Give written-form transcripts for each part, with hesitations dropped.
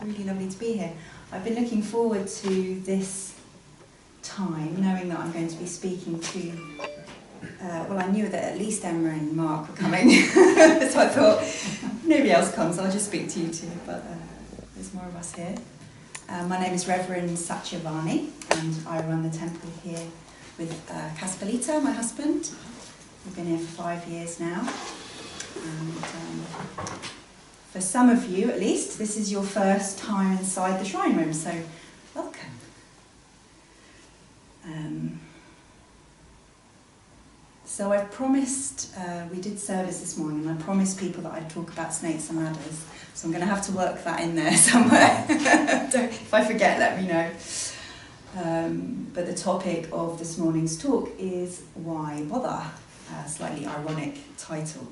really lovely to be here. I've been looking forward to this time, knowing that I'm going to be speaking to, well, I knew that at least Emma and Mark were coming, so I thought, if nobody else comes, I'll just speak to you two, but there's more of us here. My name is Reverend Satya Robyn, and I run the temple here with Kasperlita, my husband. We've been here for 5 years now, and for some of you, at least, this is your first time inside the shrine room, so welcome. So I've promised, we did service this morning, and I promised people that I'd talk about snakes and ladders, so I'm going to have to work that in there somewhere. If I forget, let me know. But the topic of this morning's talk is Why Bother? A slightly ironic title.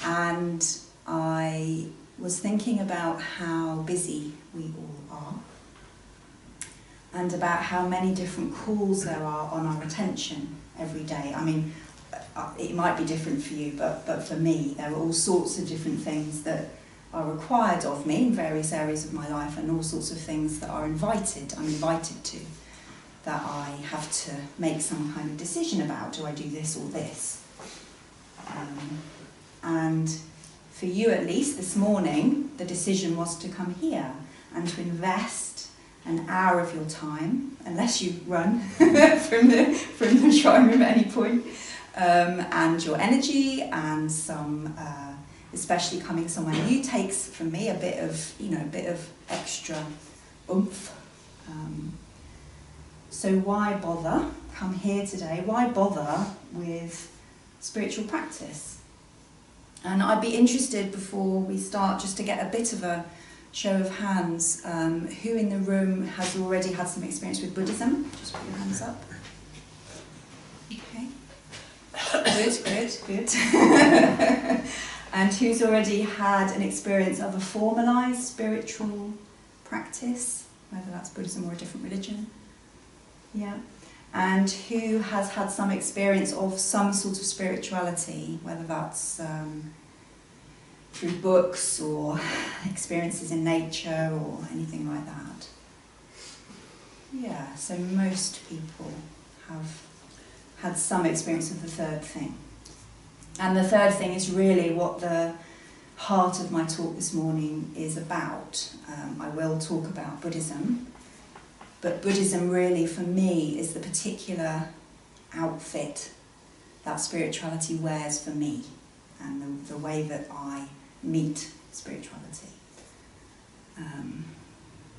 And I was thinking about how busy we all are, and about how many different calls there are on our attention every day. I mean, it might be different for you, but for me, there are all sorts of different things that are required of me in various areas of my life, and all sorts of things that I'm invited to, that I have to make some kind of decision about. Do I do this or this? And for you, at least this morning, the decision was to come here and to invest an hour of your time, unless you run from the shrine room at any point, and your energy, and some, especially coming somewhere new, takes from me a bit of extra oomph. So why bother? Come here today. Why bother with spiritual practice? And I'd be interested, before we start, just to get a bit of a show of hands. Who in the room has already had some experience with Buddhism? Just put your hands up. Okay. Good. And who's already had an experience of a formalised spiritual practice, whether that's Buddhism or a different religion? Yeah. And who has had some experience of some sort of spirituality, whether that's through books or experiences in nature or anything like that? Yeah, so most people have had some experience of the third thing. And the third thing is really what the heart of my talk this morning is about. I will talk about Buddhism, but Buddhism really, for me, is the particular outfit that spirituality wears for me, and the way that I meet spirituality.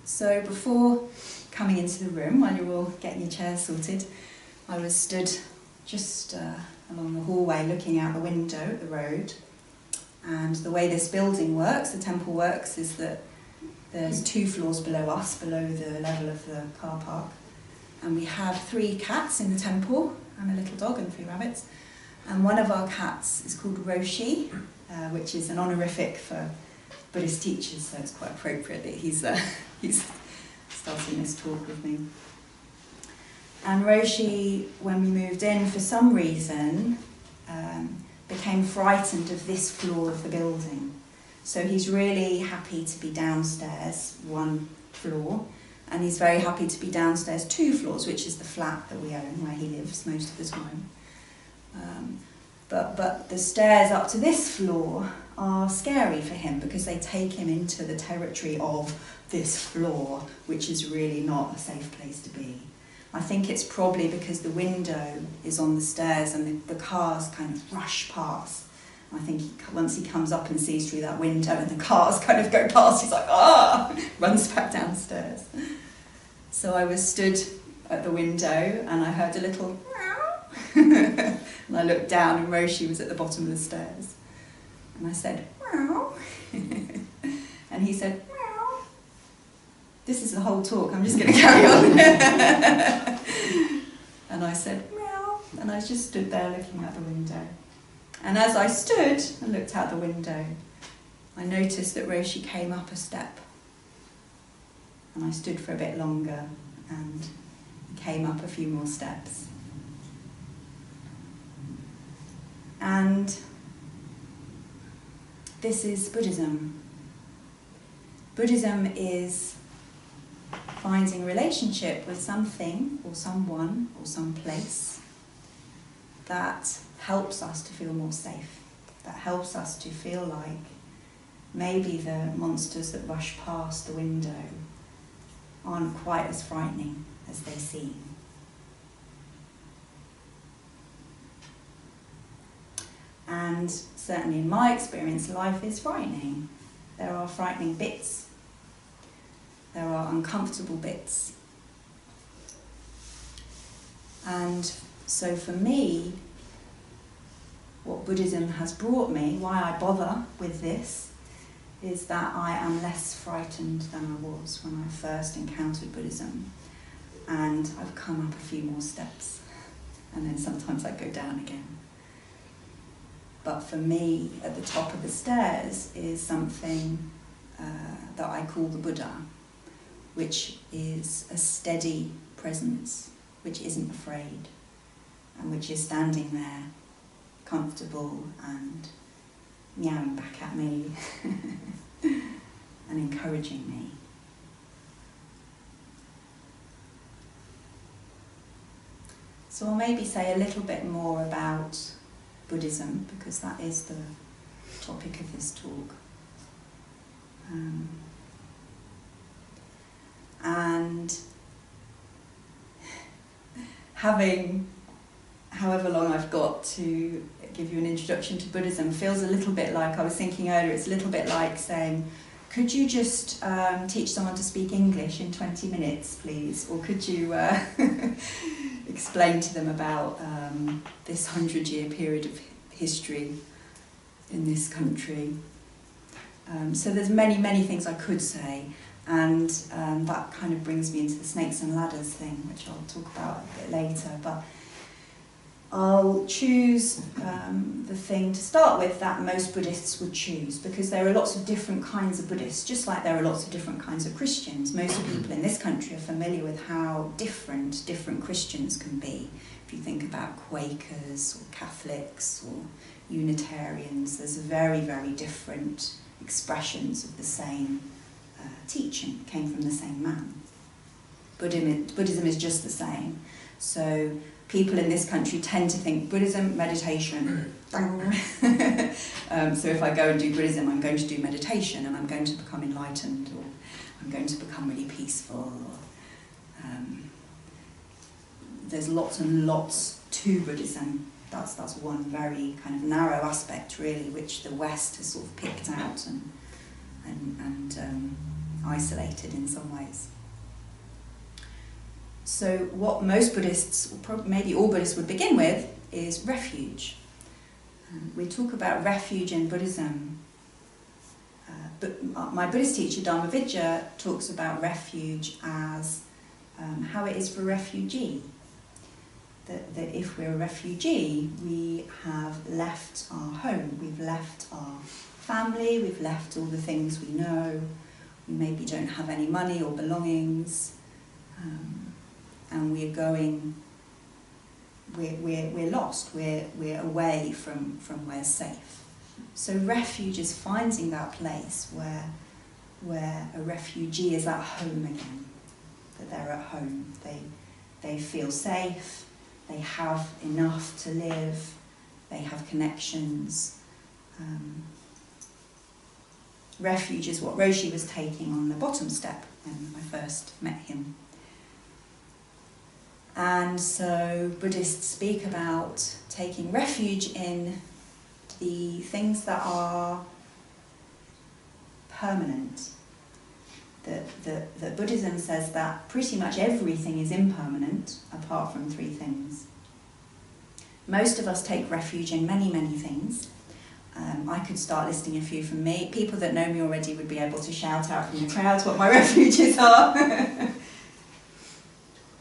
So before coming into the room, while you're all getting your chairs sorted, I was stood just along the hallway looking out the window at the road. And the way this building works, the temple works, is that there's 2 floors below us, below the level of the car park. And we have 3 cats in the temple, and a little dog and 3 rabbits. And one of our cats is called Roshi, which is an honorific for Buddhist teachers, so it's quite appropriate that he's starting this talk with me. And Roshi, when we moved in, for some reason, became frightened of this floor of the building. So he's really happy to be downstairs, 1 floor, and he's very happy to be downstairs 2 floors, which is the flat that we own, where he lives most of the time. But the stairs up to this floor are scary for him, because they take him into the territory of this floor, which is really not a safe place to be. I think it's probably because the window is on the stairs and the cars kind of rush past. I think once he comes up and sees through that window and the cars kind of go past, he's like, ah, runs back downstairs. So I was stood at the window and I heard a little meow. And I looked down and Roshi was at the bottom of the stairs. And I said, meow. And he said, meow. This is the whole talk, I'm just going to carry on. And I said, meow. And I just stood there looking out the window. And as I stood and looked out the window, I noticed that Roshi came up a step. And I stood for a bit longer and came up a few more steps. And this is Buddhism. Buddhism is finding a relationship with something or someone or some place that helps us to feel more safe, that helps us to feel like maybe the monsters that rush past the window aren't quite as frightening as they seem. And certainly in my experience, life is frightening. There are frightening bits. There are uncomfortable bits. And so for me, what Buddhism has brought me, why I bother with this, is that I am less frightened than I was when I first encountered Buddhism. And I've come up a few more steps. And then sometimes I go down again. But for me, at the top of the stairs is something that I call the Buddha, which is a steady presence, which isn't afraid, and which is standing there, comfortable and meowing back at me and encouraging me. So I'll maybe say a little bit more about Buddhism, because that is the topic of this talk. And having however long I've got to give you an introduction to Buddhism feels a little bit like, I was thinking earlier, it's a little bit like saying, could you just teach someone to speak English in 20 minutes, please? Or could you explain to them about this 100-year period of history in this country? So there's many, many things I could say, and that kind of brings me into the snakes and ladders thing, which I'll talk about a bit later. But I'll choose the thing to start with that most Buddhists would choose, because there are lots of different kinds of Buddhists, just like there are lots of different kinds of Christians. Most people in this country are familiar with how different Christians can be. If you think about Quakers or Catholics or Unitarians, there's very, very different expressions of the same teaching, came from the same man. Buddhism is just the same. So people in this country tend to think Buddhism, meditation. So if I go and do Buddhism, I'm going to do meditation and I'm going to become enlightened, or I'm going to become really peaceful. Or, there's lots and lots to Buddhism. That's one very kind of narrow aspect, really, which the West has sort of picked out and isolated in some ways. So what most Buddhists, or maybe all Buddhists, would begin with is refuge. We talk about refuge in Buddhism, but my Buddhist teacher, Dharma talks about refuge as how it is for a refugee. That if we're a refugee, we have left our home, we've left our family, we've left all the things we know, we maybe don't have any money or belongings, and we're going, we're lost, we're away from where safe. So refuge is finding that place where a refugee is at home again, that they're at home, they feel safe, they have enough to live, they have connections. Refuge is what Roshi was taking on the bottom step when I first met him. And so Buddhists speak about taking refuge in the things that are permanent. That Buddhism says that pretty much everything is impermanent apart from three things. Most of us take refuge in many, many things. I could start listing a few from me. People that know me already would be able to shout out from the crowd what my refuges are.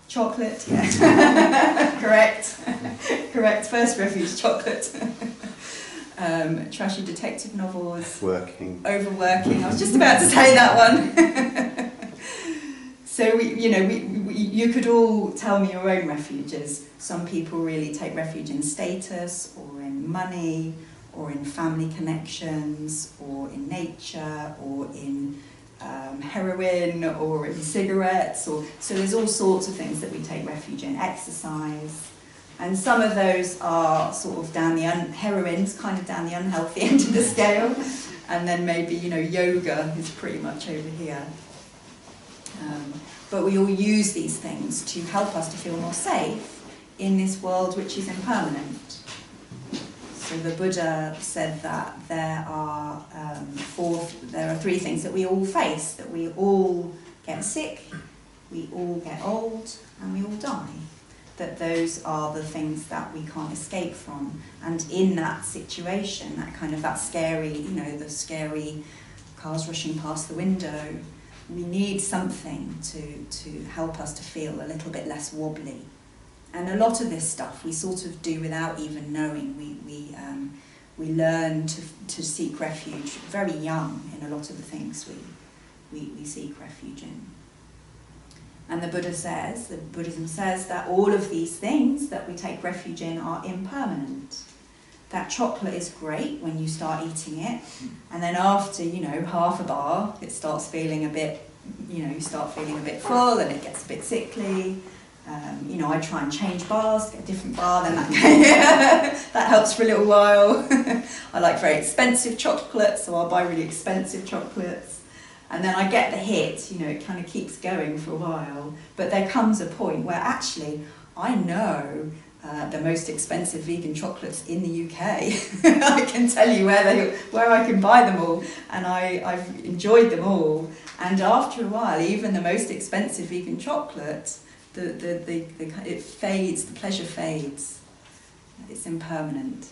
Chocolate, yeah. Correct. First refuge, chocolate. Trashy detective novels. Overworking. I was just about to say that one. So you could all tell me your own refuges. Some people really take refuge in status, or in money, or in family connections, or in nature, or in heroin or in cigarettes, or so there's all sorts of things that we take refuge in. Exercise, and some of those are sort of down the heroin's kind of down the unhealthy end of the scale, and then maybe yoga is pretty much over here. But we all use these things to help us to feel more safe in this world which is impermanent. So the Buddha said that there are 3 things that we all face, that we all get sick, we all get old, and we all die. That those are the things that we can't escape from. And in that situation, that scary, the scary cars rushing past the window, we need something to help us to feel a little bit less wobbly. And a lot of this stuff we sort of do without even knowing. We learn to seek refuge very young in a lot of the things we seek refuge in. And the Buddhism says that all of these things that we take refuge in are impermanent. That chocolate is great when you start eating it, and then after, half a bar, it starts feeling a bit, you start feeling a bit full and it gets a bit sickly. I try and change bars, get a different bar, then that helps for a little while. I like very expensive chocolates, so I'll buy really expensive chocolates. And then I get the hit, it kind of keeps going for a while. But there comes a point where actually I know the most expensive vegan chocolates in the UK. I can tell you where I can buy them all, and I've enjoyed them all. And after a while, even the most expensive vegan chocolate, it fades, the pleasure fades. It's impermanent.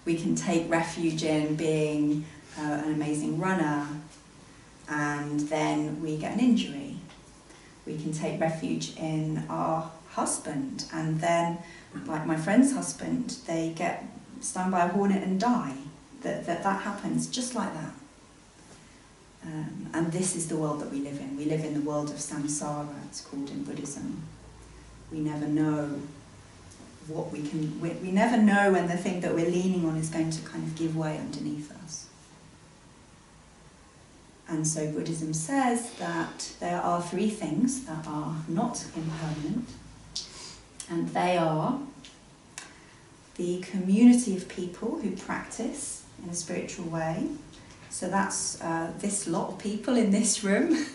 We can take refuge in being an amazing runner, and then we get an injury. We can take refuge in our husband, and then, like my friend's husband, they get stung by a hornet and die. That happens just like that. And this is the world that we live in. We live in the world of samsara, it's called in Buddhism. We never know what we never know when the thing that we're leaning on is going to kind of give way underneath us. And so Buddhism says that there are 3 things that are not impermanent, and they are the community of people who practice in a spiritual way. So that's this lot of people in this room.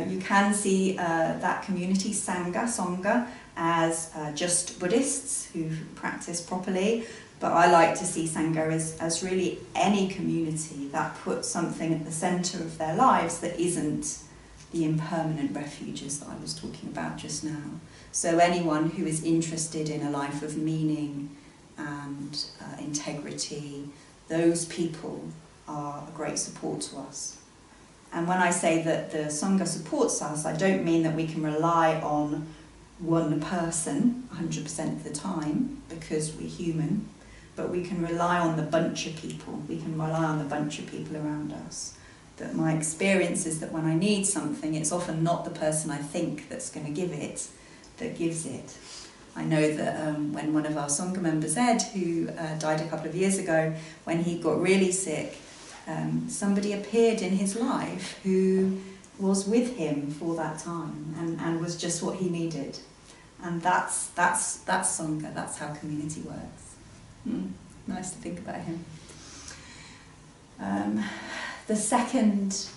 You can see that community, Sangha, as just Buddhists who practice properly, but I like to see Sangha as really any community that puts something at the centre of their lives that isn't the impermanent refuges that I was talking about just now. So anyone who is interested in a life of meaning and integrity, those people are a great support to us. And when I say that the Sangha supports us, I don't mean that we can rely on one person 100% of the time, because we're human, but we can rely on the bunch of people. We can rely on the bunch of people around us. That my experience is that when I need something, it's often not the person I think that's going to give it that gives it. I know that when one of our Sangha members, Ed, who died a couple of years ago, when he got really sick, somebody appeared in his life who was with him for that time and was just what he needed. And that's Sangha, that's how community works. Nice to think about him. The second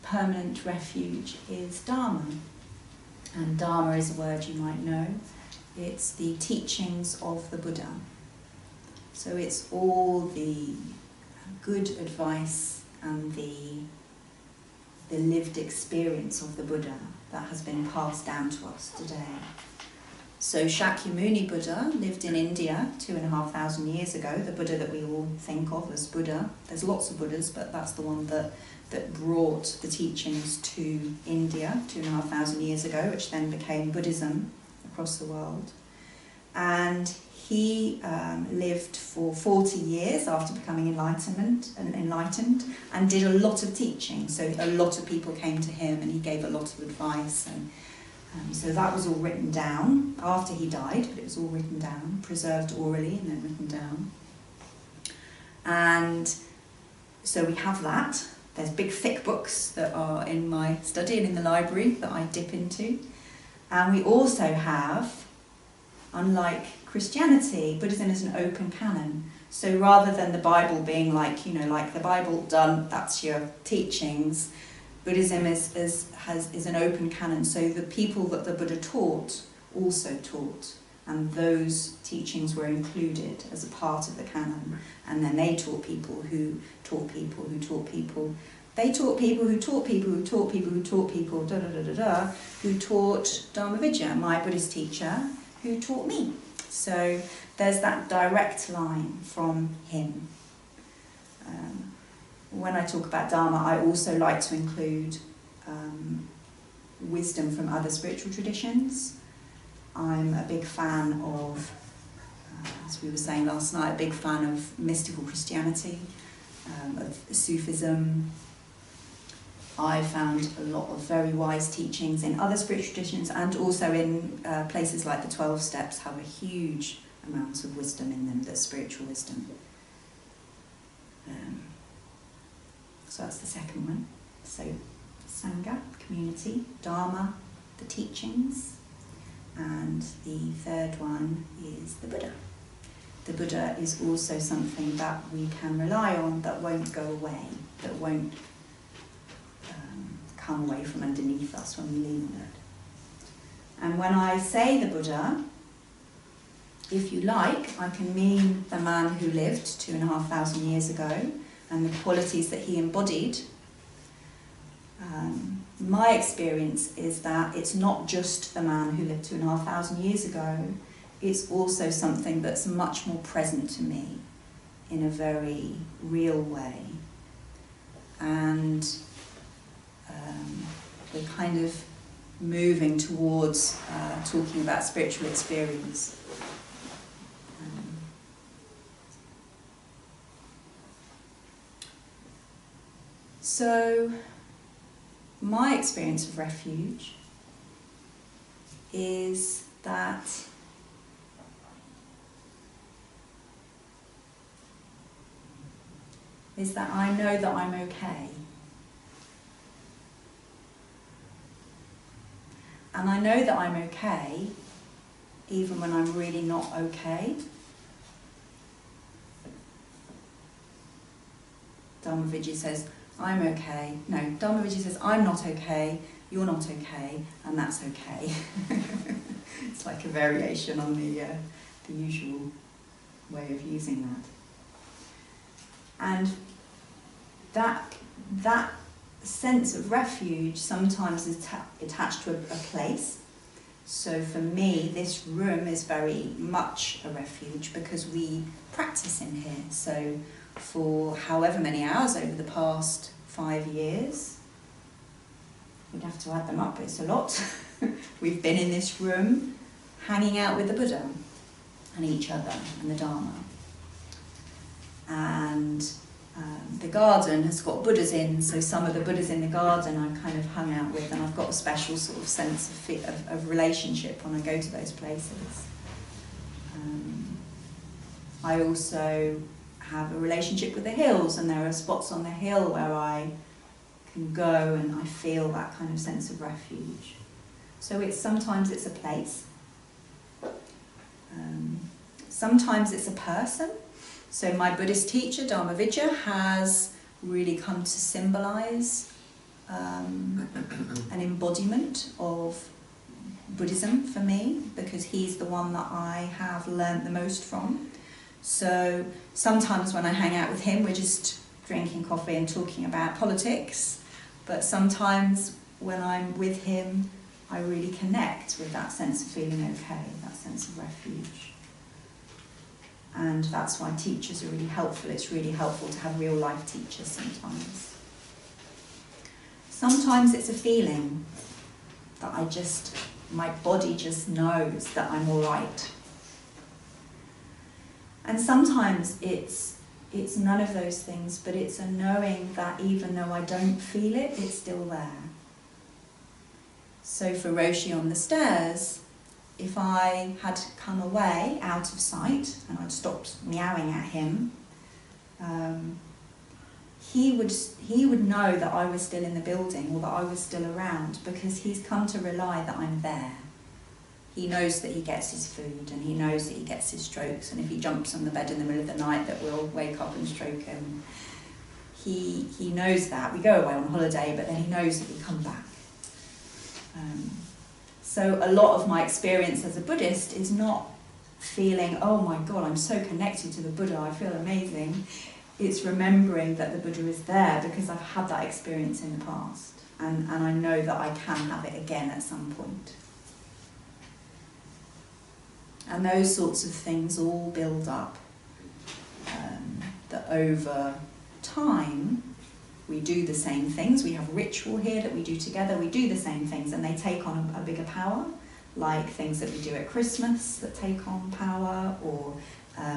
permanent refuge is Dharma. And Dharma is a word you might know. It's the teachings of the Buddha. So it's all the good advice and the lived experience of the Buddha that has been passed down to us today. So Shakyamuni Buddha lived in India 2,500 years ago, the Buddha that we all think of as Buddha. There's lots of Buddhas, but that's the one that brought the teachings to India 2,500 years ago, which then became Buddhism across the world. And he lived for 40 years after becoming enlightened and did a lot of teaching. So a lot of people came to him and he gave a lot of advice. And so that was all written down after he died, but it was all written down, preserved orally and then written down. And So we have that. There's big thick books that are in my study and in the library that I dip into. And we also have, unlike Christianity, Buddhism is an open canon. So rather than the Bible being like the Bible, done, that's your teachings, Buddhism is an open canon. So the people that the Buddha taught also taught, and those teachings were included as a part of the canon. And then they taught people who taught people who taught people. They taught people who taught people who taught people who taught people, who taught Dharma Vidya, my Buddhist teacher, who taught me. So there's that direct line from him. When I talk about Dharma, I also like to include wisdom from other spiritual traditions. I'm a big fan of, as we were saying last night, a big fan of mystical Christianity, of Sufism. I found a lot of very wise teachings in other spiritual traditions, and also in places like the 12 Steps have a huge amount of wisdom in them, that's spiritual wisdom. So that's the second one. So Sangha, community, Dharma, the teachings, and the third one is the Buddha. The Buddha is also something that we can rely on, that won't go away, that won't come away from underneath us when we lean on it. And when I say the Buddha, if you like, I can mean the man who lived 2,500 years ago and the qualities that he embodied. My experience is that it's not just the man who lived 2,500 years ago, it's also something that's much more present to me in a very real way. And we're kind of moving towards talking about spiritual experience. So, my experience of refuge is that I know that I'm okay. And I know that I'm okay even when I'm really not okay. Dharma Vidya says, I'm okay. No, Dharma Vidya says, I'm not okay, you're not okay, and that's okay. It's like a variation on the usual way of using that. And that sense of refuge sometimes is attached to a place. So for me, this room is very much a refuge because we practice in here. So for however many hours over the past 5 years, we'd have to add them up, it's a lot. We've been in this room hanging out with the Buddha and each other and the Dharma. And the garden has got Buddhas in, so some of the Buddhas in the garden I kind of hung out with, and I've got a special sort of sense of relationship when I go to those places. I also have a relationship with the hills, and there are spots on the hill where I can go and I feel that kind of sense of refuge. So sometimes it's a place, sometimes it's a person. So my Buddhist teacher, Dharma Vidya, has really come to symbolise an embodiment of Buddhism for me, because he's the one that I have learnt the most from. So sometimes when I hang out with him, we're just drinking coffee and talking about politics, but sometimes when I'm with him, I really connect with that sense of feeling okay, that sense of refuge. And that's why teachers are really helpful. It's really helpful to have real life teachers sometimes. Sometimes it's a feeling that my body just knows that I'm all right. And sometimes it's none of those things, but it's a knowing that even though I don't feel it, it's still there. So for Roshi on the stairs, if I had come away out of sight and I'd stopped meowing at him, he would know that I was still in the building or that I was still around, because he's come to rely that I'm there. He knows that he gets his food, and he knows that he gets his strokes, and if he jumps on the bed in the middle of the night that we'll wake up and stroke him. He knows that. We go away on holiday, but then he knows that we come back. So a lot of my experience as a Buddhist is not feeling, oh my God, I'm so connected to the Buddha, I feel amazing. It's remembering that the Buddha is there because I've had that experience in the past, and I know that I can have it again at some point. And those sorts of things all build up, that over time we do the same things. We have ritual here that we do together. We do the same things, and they take on a bigger power, like things that we do at Christmas that take on power, or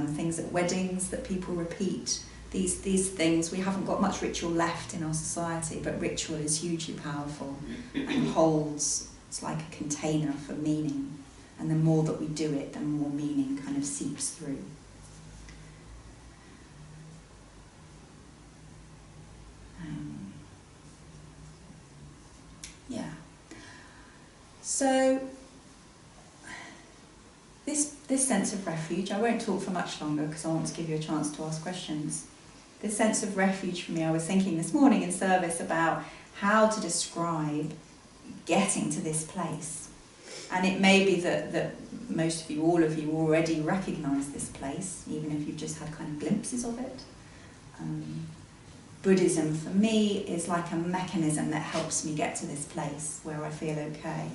things at weddings that people repeat. These things, we haven't got much ritual left in our society, but ritual is hugely powerful and holds, it's like a container for meaning. And the more that we do it, the more meaning kind of seeps through. Yeah. So this sense of refuge, I won't talk for much longer because I want to give you a chance to ask questions. This sense of refuge for me, I was thinking this morning in service about how to describe getting to this place. And it may be that most of you, all of you, already recognise this place, even if you've just had kind of glimpses of it. Buddhism, for me, is like a mechanism that helps me get to this place where I feel okay.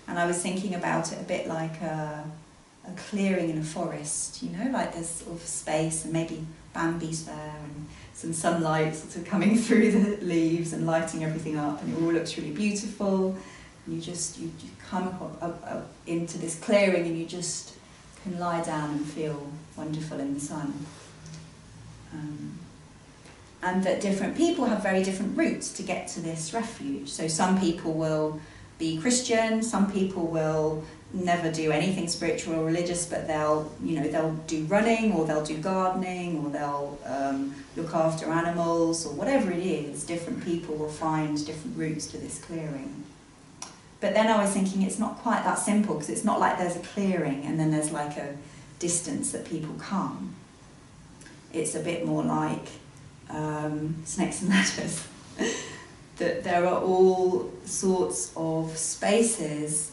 And I was thinking about it a bit like a clearing in a forest, you know, like there's sort of space and maybe Bambi's there and some sunlight sort of coming through the leaves and lighting everything up, and it all looks really beautiful. And you come up into this clearing and you just can lie down and feel wonderful in the sun. And that different people have very different routes to get to this refuge. So some people will be Christian, some people will never do anything spiritual or religious, but they'll do running, or they'll do gardening, or they'll look after animals, or whatever it is. Different people will find different routes to this clearing. But then I was thinking it's not quite that simple, because it's not like there's a clearing and then there's like a distance that people come. It's a bit more like snakes and ladders. That there are all sorts of spaces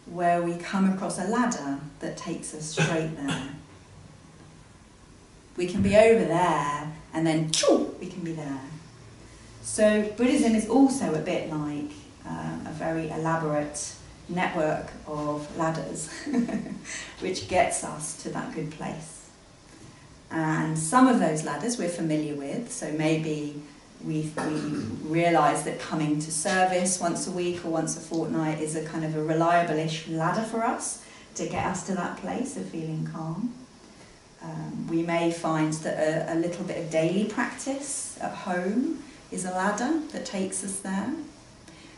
where we come across a ladder that takes us straight there. We can be over there and then we can be there. So Buddhism is also a bit like a very elaborate network of ladders which gets us to that good place. And some of those ladders we're familiar with, so maybe we realise that coming to service once a week or once a fortnight is a kind of a reliable-ish ladder for us to get us to that place of feeling calm. We may find that a little bit of daily practice at home is a ladder that takes us there.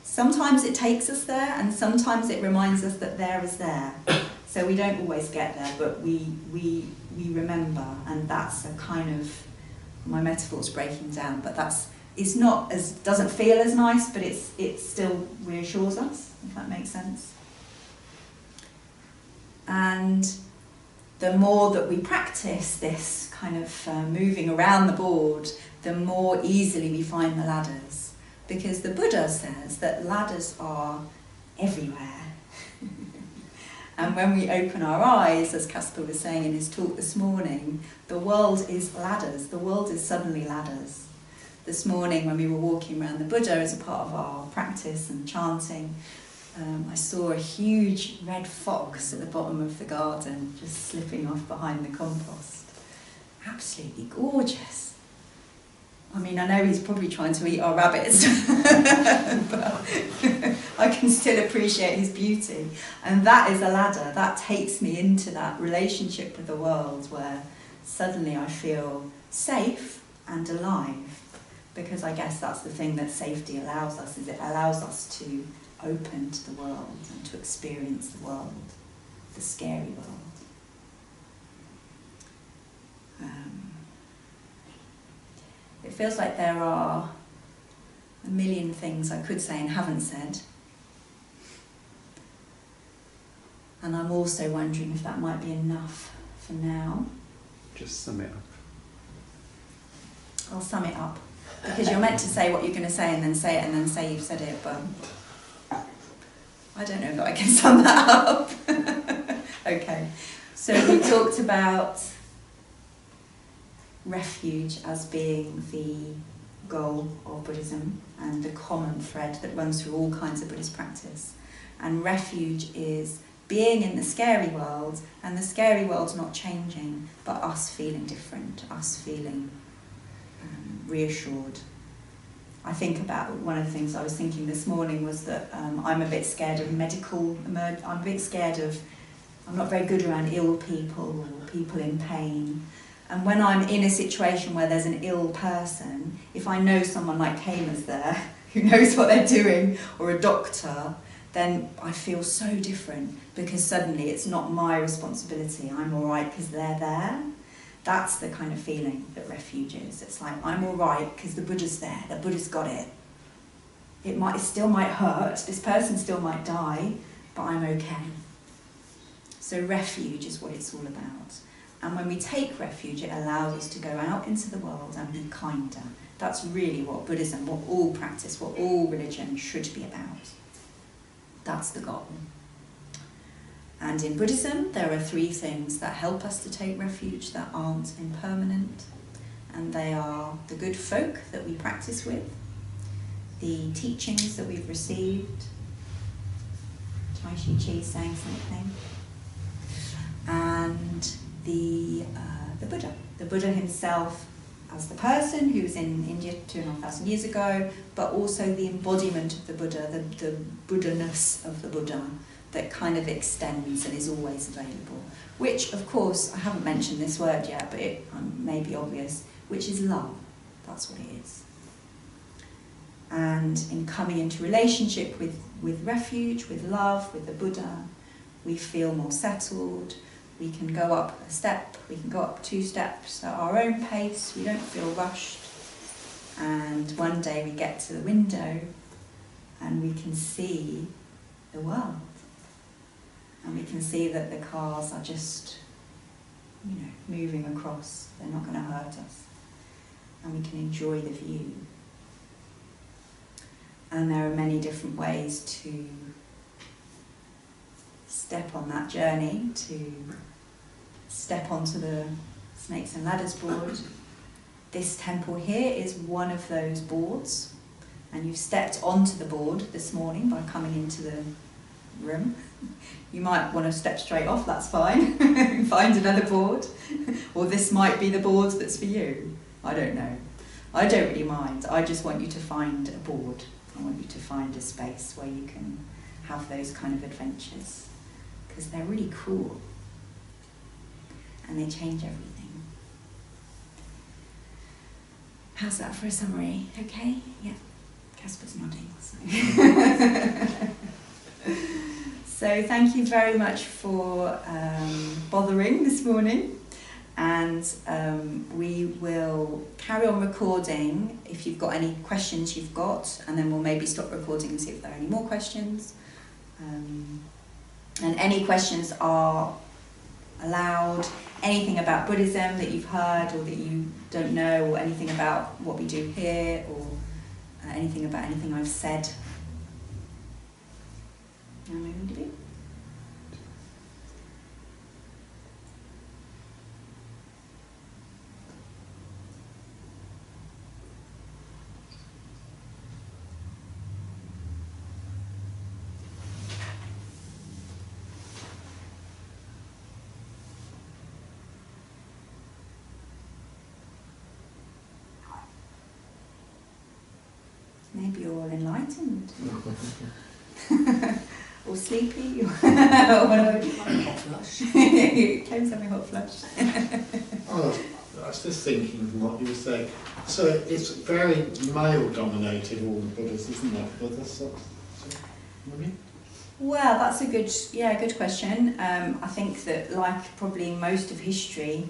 Sometimes it takes us there, and sometimes it reminds us that there is there. So we don't always get there, but we remember, and that's a kind of, my metaphor's breaking down, but it's not as, doesn't feel as nice, but it still reassures us, if that makes sense. And the more that we practice this kind of moving around the board, the more easily we find the ladders. Because the Buddha says that ladders are everywhere. And when we open our eyes, as Caspar was saying in his talk this morning, the world is ladders. The world is suddenly ladders. This morning when we were walking around the Buddha as a part of our practice and chanting, I saw a huge red fox at the bottom of the garden, just slipping off behind the compost. Absolutely gorgeous. I mean, I know he's probably trying to eat our rabbits, but I can still appreciate his beauty. And that is a ladder. That takes me into that relationship with the world where suddenly I feel safe and alive. Because I guess that's the thing that safety allows us, is it allows us to open to the world and to experience the world, the scary world. It feels like there are a million things I could say and haven't said. And I'm also wondering if that might be enough for now. Just sum it up. I'll sum it up. Because you're meant to say what you're going to say and then say it and then say you've said it, but I don't know that I can sum that up. Okay, so we talked about refuge as being the goal of Buddhism and the common thread that runs through all kinds of Buddhist practice. And refuge is being in the scary world, and the scary world's not changing, but us feeling different, us feeling reassured. I think about one of the things I was thinking this morning was that I'm a bit scared of I'm not very good around ill people or people in pain. And when I'm in a situation where there's an ill person, if I know someone like Kayla's there, who knows what they're doing, or a doctor, then I feel so different, because suddenly it's not my responsibility. I'm all right because they're there. That's the kind of feeling that refuge is. It's like, I'm all right because the Buddha's there, the Buddha's got it. It still might hurt, this person still might die, but I'm okay. So refuge is what it's all about. And when we take refuge, it allows us to go out into the world and be kinder. That's really what Buddhism, what all practice, what all religion should be about. That's the goal. And in Buddhism, there are 3 things that help us to take refuge that aren't impermanent. And they are the good folk that we practice with, the teachings that we've received. Tai Chi Chi saying something. And the Buddha. The Buddha himself as the person who was in India 2,500 years ago, but also the embodiment of the Buddha, the Buddha-ness of the Buddha, that kind of extends and is always available. Which, of course, I haven't mentioned this word yet, but it may be obvious, which is love. That's what it is. And in coming into relationship with refuge, with love, with the Buddha, we feel more settled. We can go up a step, we can go up 2 steps at our own pace, we don't feel rushed. And one day we get to the window and we can see the world. And we can see that the cars are just, moving across. They're not going to hurt us. And we can enjoy the view. And there are many different ways to step on that journey, to step onto the Snakes and Ladders board. This temple here is one of those boards, and you've stepped onto the board this morning by coming into the room. You might want to step straight off, that's fine. Find another board, or this might be the board that's for you. I don't know. I don't really mind. I just want you to find a board. I want you to find a space where you can have those kind of adventures, because they're really cool and they change everything. How's that for a summary? Okay? Yeah. Casper's nodding. So thank you very much for bothering this morning, and we will carry on recording if you've got any questions you've got, and then we'll maybe stop recording and see if there are any more questions. And any questions are allowed. Anything about Buddhism that you've heard or that you don't know, or anything about what we do here, or anything about anything I've said. Am I going to be? Maybe you're all enlightened. Or sleepy. Or whatever. Hot flush. Claims having hot flush. I was just thinking from what you were saying. So it's very male-dominated, all the Buddhas, isn't it? Buddhas, women? Well, that's a good question. I think that, like probably most of history,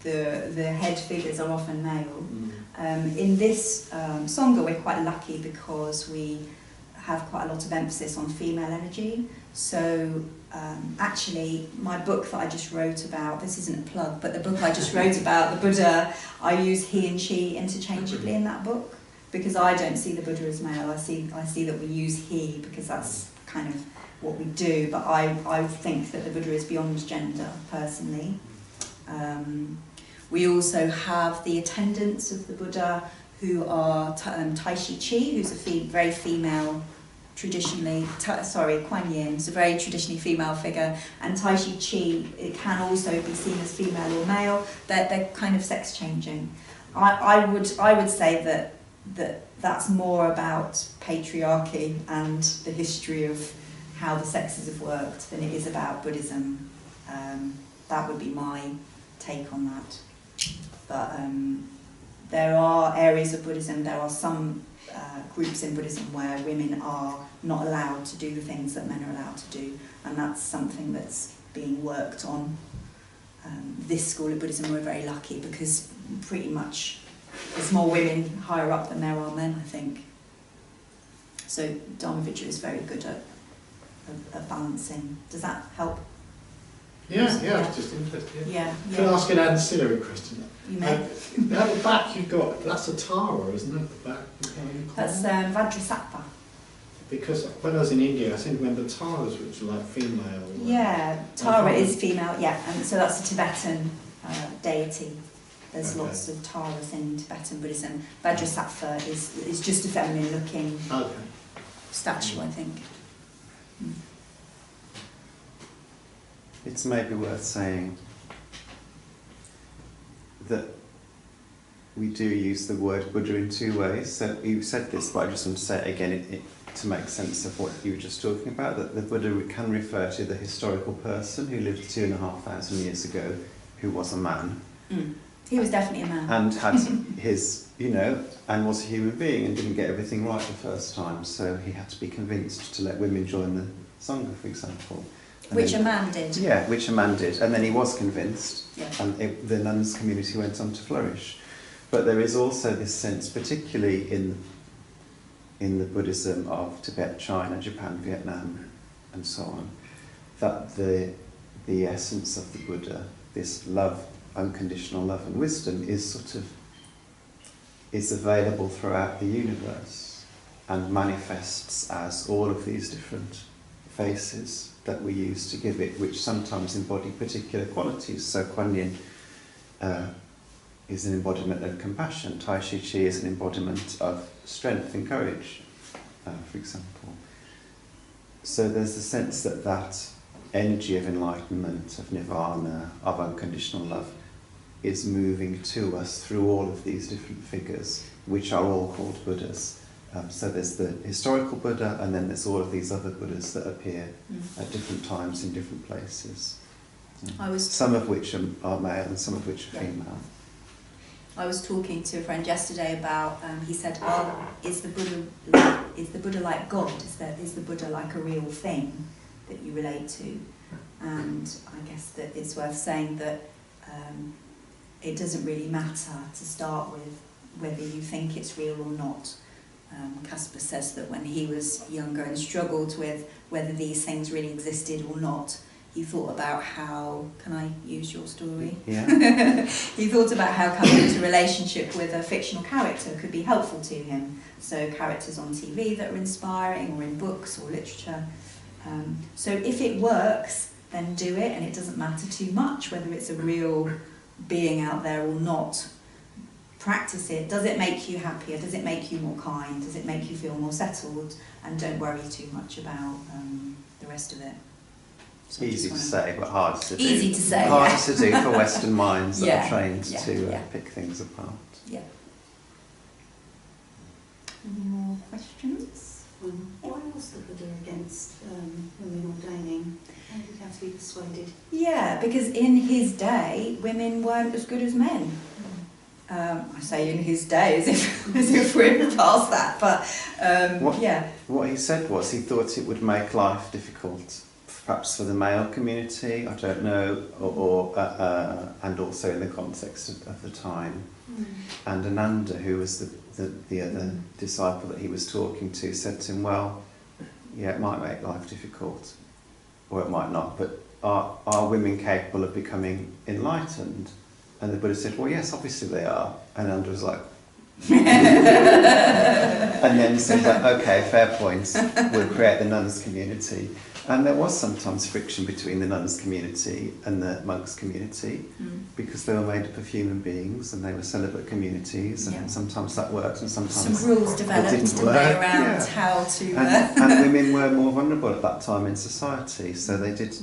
the head figures are often male. In this Sangha, we're quite lucky because we have quite a lot of emphasis on female energy. So actually, my book that I just wrote about, this isn't a plug, but the book I just wrote about the Buddha, I use he and she interchangeably in that book, because I don't see the Buddha as male. I see that we use he because that's kind of what we do, but I think that the Buddha is beyond gender, personally. We also have the attendants of the Buddha who are Tai Chi Chi, who's a very female, traditionally, Kuan Yin is a very traditionally female figure, and Tai Chi, it can also be seen as female or male. They're kind of sex changing. I would say that's more about patriarchy and the history of how the sexes have worked than it is about Buddhism. That would be my take on that. But there are areas of Buddhism, there are some groups in Buddhism where women are not allowed to do the things that men are allowed to do, and that's something that's being worked on. This school of Buddhism, we're very lucky because pretty much there's more women higher up than there are men, I think. So Dharma Vidya is very good at balancing. Does that help? Yeah, I was just interested. Yeah. Can I ask an ancillary question? You may. At the back you've got, that's a Tara, isn't it? The back. That's Vajrasattva. Because when I was in India, I seem to remember Taras, which are like female. Yeah, Tara is female, yeah, and so that's a Tibetan deity. There's lots of Taras in Tibetan Buddhism. Vajrasattva is just a feminine looking statue, I think. It's maybe worth saying that we do use the word Buddha in two ways. So you said this, but I just want to say it again to make sense of what you were just talking about, that the Buddha can refer to the historical person who lived 2,500 years ago, who was a man. He was definitely a man. And had his, and was a human being and didn't get everything right the first time, so he had to be convinced to let women join the Sangha, for example. Which a man did. Yeah, which a man did. And then he was convinced, and Yeah. the nuns' community went on to flourish. But there is also this sense, particularly in the Buddhism of Tibet, China, Japan, Vietnam, and so on, that the essence of the Buddha, this love, unconditional love and wisdom, is available throughout the universe and manifests as all of these different faces that we use to give it, which sometimes embody particular qualities. So Kuan Yin is an embodiment of compassion. Tai Chi Chi is an embodiment of strength and courage, for example. So there's a sense that energy of enlightenment, of nirvana, of unconditional love is moving to us through all of these different figures, which are all called Buddhas. So there's the historical Buddha, and then there's all of these other Buddhas that appear at different times in different places. Some of which are male and some of which are female. I was talking to a friend yesterday about, he said, is the Buddha like God? Is the Buddha like a real thing that you relate to? And I guess that it's worth saying that it doesn't really matter to start with whether you think it's real or not. Caspar says that when he was younger and struggled with whether these things really existed or not, he thought about how, can I use your story? Yeah. He thought about how coming into relationship with a fictional character could be helpful to him. So characters on TV that are inspiring, or in books or literature. So if it works, then do it, and it doesn't matter too much whether it's a real being out there or not. Practice it. Does it make you happier? Does it make you more kind? Does it make you feel more settled? And don't worry too much about the rest of it. So easy to say, but hard to do. Easy to say, Hard to do for Western minds that are trained to yeah. pick things apart. Yeah. Any more questions? Why was the Buddha against women ordaining? Why did he have to be persuaded? Yeah, because in his day, women weren't as good as men. I say in his day as if we're past that, but What he said was he thought it would make life difficult perhaps for the male community, I don't know, and also in the context of the time. And Ananda, who was the other disciple that he was talking to, said to him, well, yeah, it might make life difficult, or it might not, but are women capable of becoming enlightened? And the Buddha said, well, yes, obviously they are. And Ananda was like, and then said, okay, fair point, we'll create the nuns community. And there was sometimes friction between the nuns community and the monks community, because they were made up of human beings and they were celibate communities, and sometimes that worked and sometimes some rules developed didn't work. Around how to and women were more vulnerable at that time in society, so they did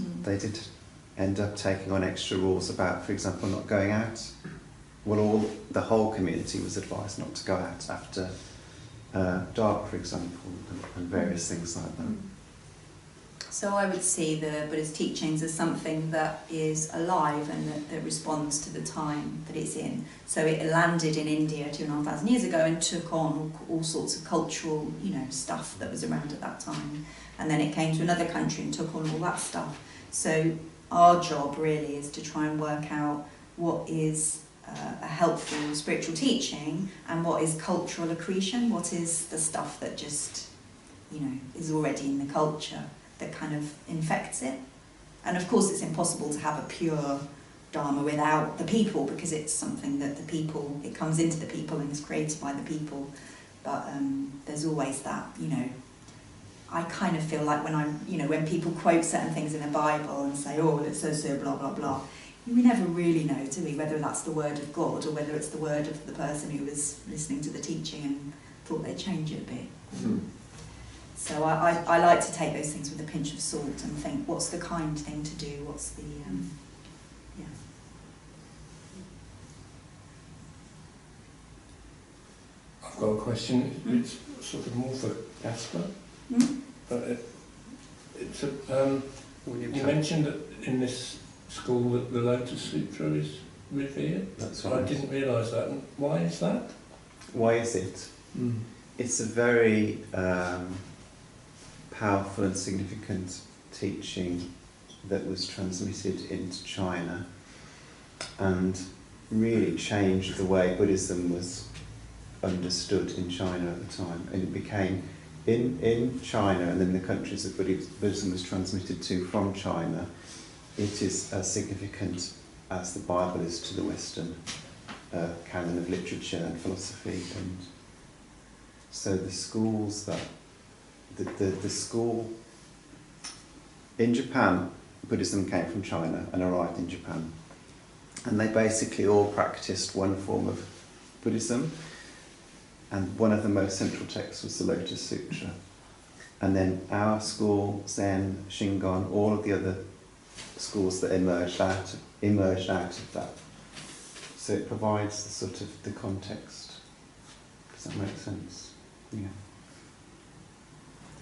end up taking on extra rules about, for example, not going out. Well, the whole community was advised not to go out after dark, for example, and various things like that. So I would see the Buddha's teachings as something that is alive and that responds to the time that it's in. So it landed in India 2,500 years ago and took on all sorts of cultural, stuff that was around at that time. And then it came to another country and took on all that stuff. So our job really is to try and work out what is a helpful spiritual teaching and what is cultural accretion, what is the stuff that just, is already in the culture that kind of infects it. And of course it's impossible to have a pure Dharma without the people, because it's something that it comes into the people and is created by the people. But there's always that, I kind of feel like when people quote certain things in the Bible and say, oh, it's so blah, blah, blah, we never really know, do we, whether that's the word of God or whether it's the word of the person who was listening to the teaching and thought they'd change it a bit. So I like to take those things with a pinch of salt and think, what's the kind thing to do? What's the, I've got a question. It's sort of more for Casper. But it's you mentioned that in this school that the Lotus Sutra is revered. That's right. I didn't realise that. And why is that? Why is it? It's a very powerful and significant teaching that was transmitted into China and really changed the way Buddhism was understood in China at the time. And it became, in China and in the countries that Buddhism was transmitted to from China, it is as significant as the Bible is to the Western canon of literature and philosophy. And so the schools that the school in Japan, Buddhism came from China and arrived in Japan, and they basically all practiced one form of Buddhism, and one of the most central texts was the Lotus Sutra. And then our school, Zen, Shingon, all of the other schools that emerged out of that. So it provides the sort of the context. Does that make sense? Yeah.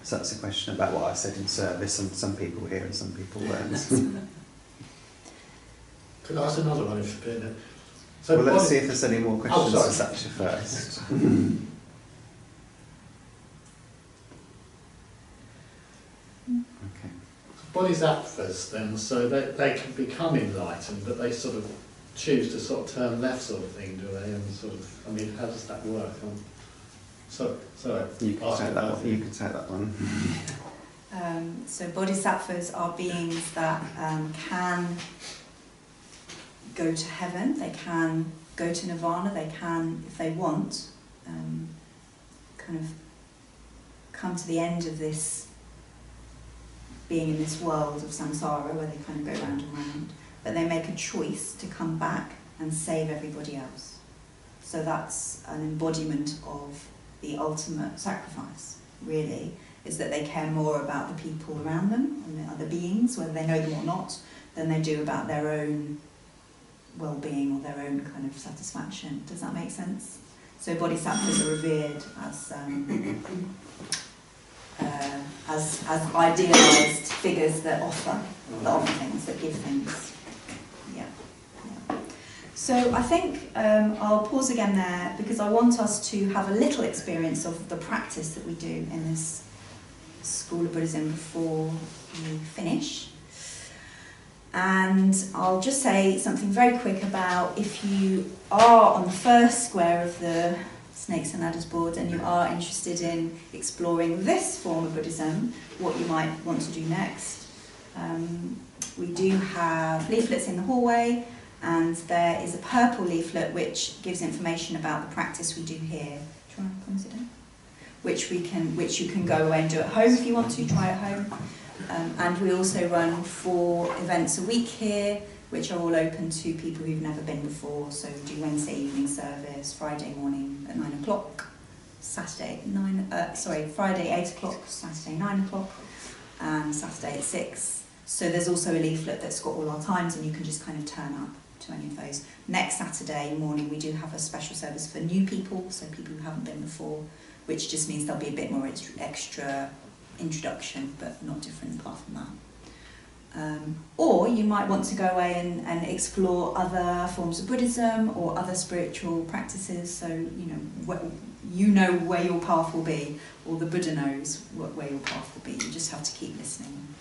So that's a question about what I said in service, and some people were here and some people weren't. Could I ask another one if you're there? So well, let's see if there's any more questions for Satya first. Okay. Bodhisattvas then, so they can become enlightened, but they sort of choose to sort of turn left sort of thing, do they? And sort of, I mean, how does that work? So you can take that one. You can take that one. So bodhisattvas are beings that can go to heaven, they can go to nirvana, they can, if they want, kind of come to the end of this being in this world of samsara where they kind of go round and round, but they make a choice to come back and save everybody else. So that's an embodiment of the ultimate sacrifice, really, is that they care more about the people around them and the other beings, whether they know them or not, than they do about their own well-being or their own kind of satisfaction. Does that make sense? So bodhisattvas are revered as idealised figures that offer things, that give things. Yeah. So I think I'll pause again there because I want us to have a little experience of the practice that we do in this School of Buddhism before we finish. And I'll just say something very quick about if you are on the first square of the Snakes and Ladders board and you are interested in exploring this form of Buddhism, what you might want to do next. We do have leaflets in the hallway, and there is a purple leaflet which gives information about the practice we do here. Do you want to consider? Which you can go away and do at home if you want to, try at home. And we also run 4 events a week here, which are all open to people who've never been before. So we do Wednesday evening service, Friday morning at 9 o'clock, Friday 8 o'clock, Saturday 9 o'clock, and Saturday at 6. So there's also a leaflet that's got all our times, and you can just kind of turn up to any of those. Next Saturday morning we do have a special service for new people, so people who haven't been before, which just means there'll be a bit more extra introduction, but not different apart from that. Or you might want to go away and explore other forms of Buddhism or other spiritual practices, so you know where your path will be, or the Buddha knows where your path will be. You just have to keep listening and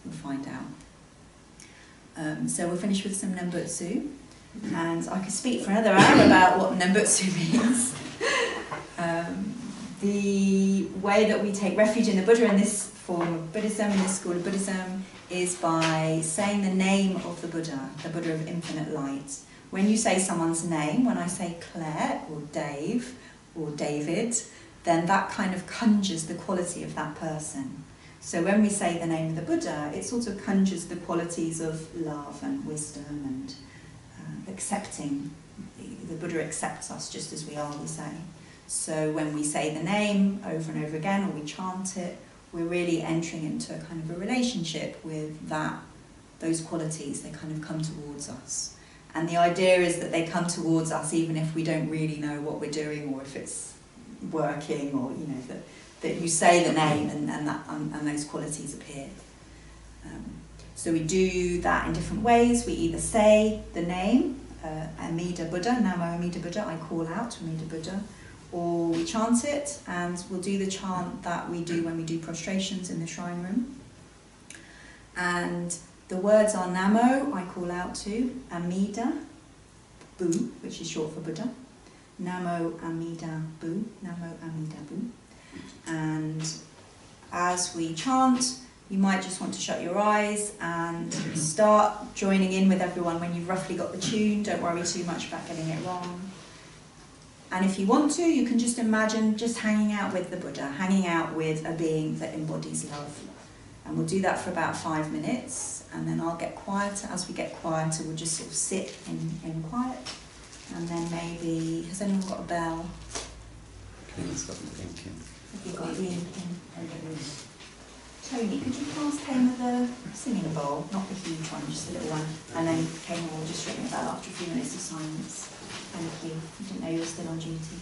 you'll find out. So we'll finish with some Nembutsu, and I could speak for another hour about what Nembutsu means. The way that we take refuge in the Buddha in this form of Buddhism, in this school of Buddhism, is by saying the name of the Buddha of infinite light. When you say someone's name, when I say Claire or Dave or David, then that kind of conjures the quality of that person. So when we say the name of the Buddha, it sort of conjures the qualities of love and wisdom and accepting. The Buddha accepts us just as we are, we say. So when we say the name over and over again, or we chant it, we're really entering into a kind of a relationship with those qualities. They kind of come towards us. And the idea is that they come towards us even if we don't really know what we're doing or if it's working, or that you say the name and those qualities appear. So we do that in different ways. We either say the name, Amida Buddha, Namo Amida Buddha, I call out Amida Buddha, or we chant it, and we'll do the chant that we do when we do prostrations in the shrine room. And the words are Namo, I call out to, Amida, Bu, which is short for Buddha, Namo Amida Bu, Namo Amida Bu. And as we chant, you might just want to shut your eyes and start joining in with everyone when you've roughly got the tune. Don't worry too much about getting it wrong. And if you want to, you can just imagine just hanging out with the Buddha, hanging out with a being that embodies love. And we'll do that for about 5 minutes, and then I'll get quieter. As we get quieter, we'll just sort of sit in quiet. And then maybe, has anyone got a bell? Ken's got the ink in. Have you got the ink in? Tony, could you pass Kane the singing bowl? Not the huge one, just the little one. And then Kane will just ring the bell after a few minutes of silence. Thank you. I didn't know you were still on duty.